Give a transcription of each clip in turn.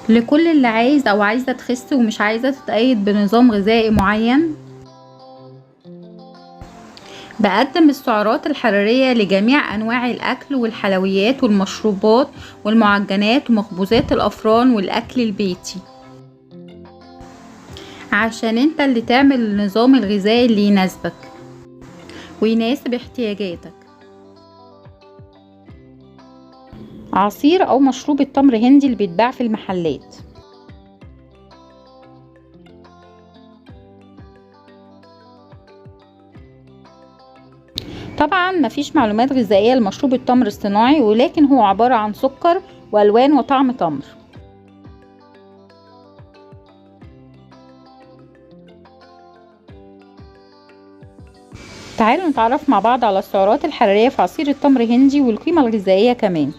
لكل اللي عايز او عايزة تخس ومش عايزة تتقيد بنظام غذائي معين، بقدم السعرات الحرارية لجميع انواع الاكل والحلويات والمشروبات والمعجنات ومخبوزات الافران والاكل البيتي، عشان انت اللي تعمل النظام الغذائي اللي يناسبك ويناسب احتياجاتك. عصير او مشروب التمر هندي اللي بيتباع في المحلات. طبعا مفيش معلومات غذائية لمشروب التمر الصناعي، ولكن هو عبارة عن سكر والوان وطعم تمر. تعالوا نتعرف مع بعض على السعرات الحرارية في عصير التمر هندي والقيمة الغذائية كمان.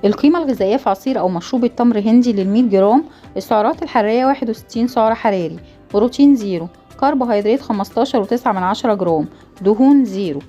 القيمة الغذائية في عصير أو مشروب التمر هندي لل100 جرام: السعرات الحرارية 61 سعر حراري، بروتين زيرو، كربوهيدرات 15.9 جرام، دهون زيرو.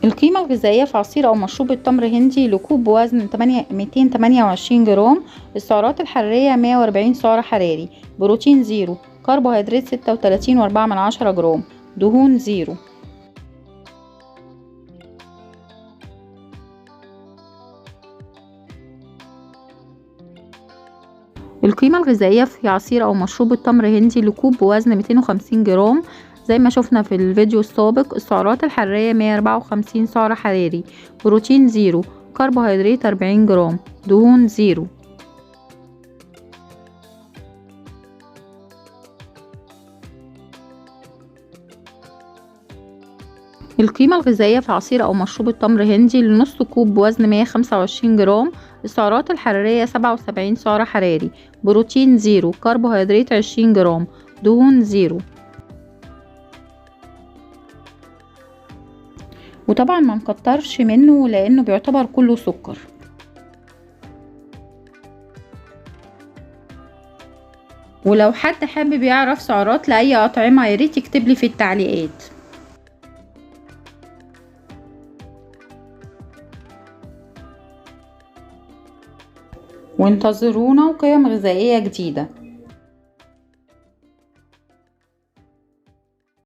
القيمة الغذائية في عصير أو مشروب التمر هندي لكوب بوزن 228 جرام: السعرات الحرارية 140 سعر حراري، بروتين زيرو، كربوهيدرات 36.4 جرام، دهون زيرو. القيمة الغذائية في عصير أو مشروب التمر هندي لكوب بوزن 250 جرام: زي ما شفنا في الفيديو السابق، السعرات الحرارية 154 سعر حراري، بروتين زيرو، كربوهيدرات 40 جرام، دهون زيرو. القيمة الغذائية في عصير أو مشروب التمر هندي لنص كوب بوزن 125 جرام: السعرات الحرارية 77 سعر حراري، بروتين زيرو، كربوهيدرات 20 جرام، دهون زيرو. وطبعا ما نكترش منه لأنه بيعتبر كله سكر. ولو حد حابب يعرف سعرات لأي أطعمة ياريت يكتبلي في التعليقات. وانتظرونا وقيم غذائية جديدة.